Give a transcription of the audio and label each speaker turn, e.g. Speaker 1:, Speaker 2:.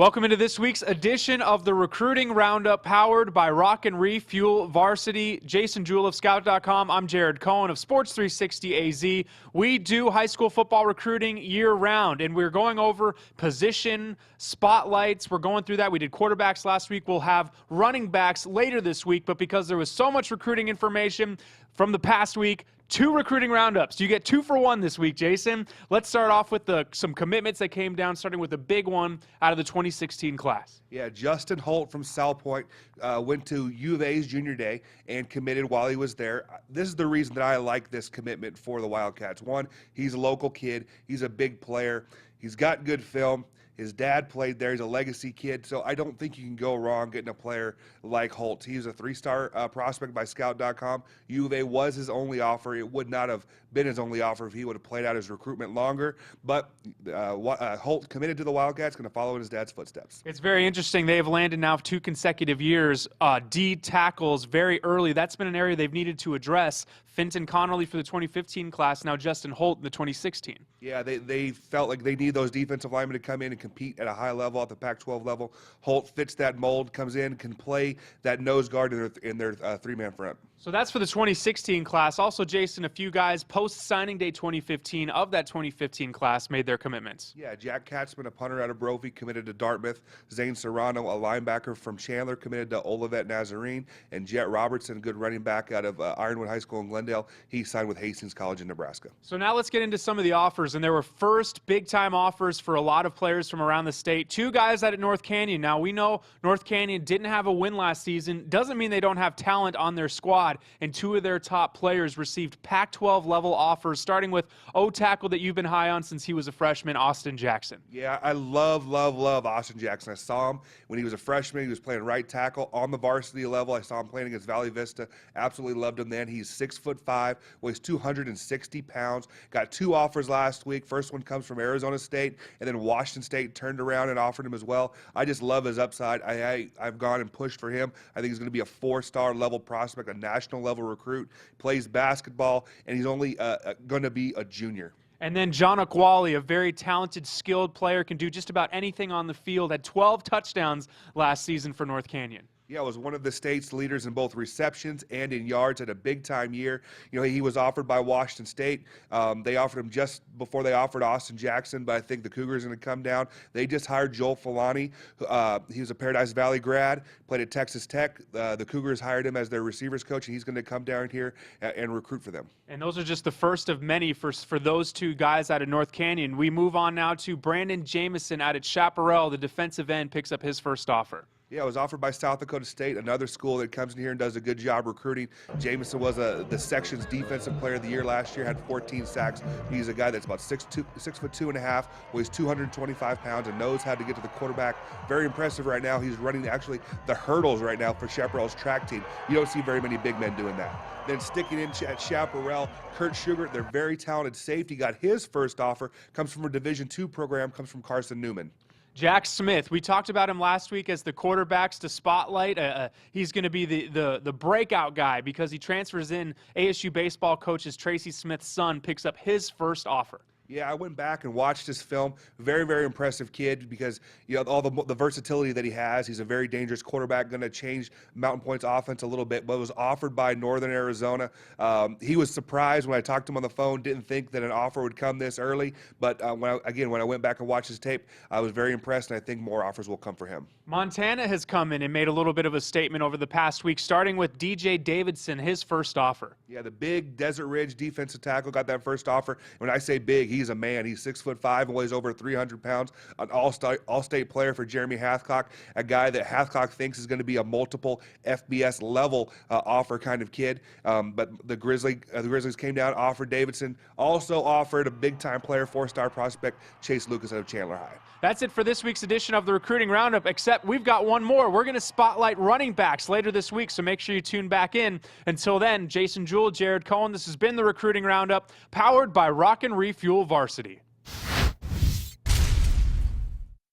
Speaker 1: Welcome into this week's edition of the Recruiting Roundup, powered by Rock and Refuel Varsity. Jason Jewell of Scout.com. I'm Jared Cohen of Sports 360 AZ. We do high school football recruiting year-round, and we're going over position spotlights. We're going through that. We did quarterbacks last week. We'll have running backs later this week, but because there was so much recruiting information from the past week, 2 recruiting roundups. You get 2 for 1 this week, Jason. Let's start off with some commitments that came down, starting with a big one out of the 2016 class.
Speaker 2: Yeah, Justin Holt from South Point went to U of A's junior day and committed while he was there. This is the reason that I like this commitment for the Wildcats. One, he's a local kid. He's a big player. He's got good film. His dad played there. He's a legacy kid, so I don't think you can go wrong getting a player like Holt. He's a 3-star prospect by Scout.com. U of A was his only offer. It would not have been his only offer if he would have played out his recruitment longer, but Holt committed to the Wildcats, going to follow in his dad's footsteps.
Speaker 1: It's very interesting. They have landed now 2 consecutive years D tackles very early. That's been an area they've needed to address. Finton Connolly for the 2015 class, now Justin Holt in the 2016.
Speaker 2: Yeah, they felt like they need those defensive linemen to come in and compete at a high level, at the Pac-12 level. Holt fits that mold, comes in, can play that nose guard in their 3-man front.
Speaker 1: So that's for the 2016 class. Also, Jason, a few guys post-signing day 2015 of that 2015 class made their commitments.
Speaker 2: Yeah, Jack Katzman, a punter out of Brophy, committed to Dartmouth. Zane Serrano, a linebacker from Chandler, committed to Olivet Nazarene. And Jet Robertson, a good running back out of Ironwood High School in Glendale, he signed with Hastings College in Nebraska.
Speaker 1: So now let's get into some of the offers. And there were first big-time offers for a lot of players from around the state. 2 guys out at North Canyon. Now, we know North Canyon didn't have a win last season. Doesn't mean they don't have talent on their squad. And 2 of their top players received Pac-12 level offers, starting with O-tackle that you've been high on since he was a freshman, Austin Jackson.
Speaker 2: Yeah, I love Austin Jackson. I saw him when he was a freshman. He was playing right tackle on the varsity level. I saw him playing against Valley Vista. Absolutely loved him then. He's 6'5", weighs 260 pounds. Got 2 offers last week. First one comes from Arizona State, and then Washington State turned around and offered him as well. I just love his upside. I've gone and pushed for him. I think he's going to be a 4-star level prospect, a national level recruit. Plays basketball, and he's only going to be a junior.
Speaker 1: And then John Aquale, a very talented, skilled player, can do just about anything on the field, had 12 touchdowns last season for North Canyon.
Speaker 2: Yeah, was one of the state's leaders in both receptions and in yards. Had a big-time year. You know, he was offered by Washington State. They offered him just before they offered Austin Jackson, but I think the Cougars are going to come down. They just hired Joel Filani. He was a Paradise Valley grad, played at Texas Tech. The Cougars hired him as their receivers coach, and he's going to come down here and recruit for them. And
Speaker 1: those are just the first of many for those 2 guys out of North Canyon. We move on now to Brandon Jameson out at Chaparral. The defensive end picks up his first offer.
Speaker 2: Yeah, it was offered by South Dakota State, another school that comes in here and does a good job recruiting. Jameson was the section's defensive player of the year last year, had 14 sacks. He's a guy that's about 6'2.5", weighs 225 pounds, and knows how to get to the quarterback. Very impressive right now. He's running actually the hurdles right now for Chaparral's track team. You don't see very many big men doing that. Then sticking in at Chaparral, Kurt Sugar, their very talented safety, got his first offer. Comes from a Division II program, comes from Carson Newman.
Speaker 1: Jack Smith, we talked about him last week as the quarterbacks to spotlight. He's going to be the breakout guy because he transfers in. ASU baseball coaches Tracy Smithson picks up his first offer.
Speaker 2: Yeah, I went back and watched his film. Very, very impressive kid because, you know, all the versatility that he has. He's a very dangerous quarterback, going to change Mountain Point's offense a little bit, but was offered by Northern Arizona. He was surprised when I talked to him on the phone, didn't think that an offer would come this early, but when I went back and watched his tape, I was very impressed, and I think more offers will come for him.
Speaker 1: Montana has come in and made a little bit of a statement over the past week, starting with DJ Davidson, his first offer.
Speaker 2: Yeah, the big Desert Ridge defensive tackle got that first offer. When I say big, he's a man. He's 6'5" and weighs over 300 pounds. An all-state player for Jeremy Hathcock, a guy that Hathcock thinks is going to be a multiple FBS level offer kind of kid. But the Grizzlies came down, offered Davidson. Also offered a big-time player, 4-star prospect, Chase Lucas out of Chandler High.
Speaker 1: That's it for this week's edition of the Recruiting Roundup, except we've got one more. We're going to spotlight running backs later this week, so make sure you tune back in. Until then, Jason Jewell, Jared Cohen, this has been the Recruiting Roundup, powered by Rock and Refuel Varsity.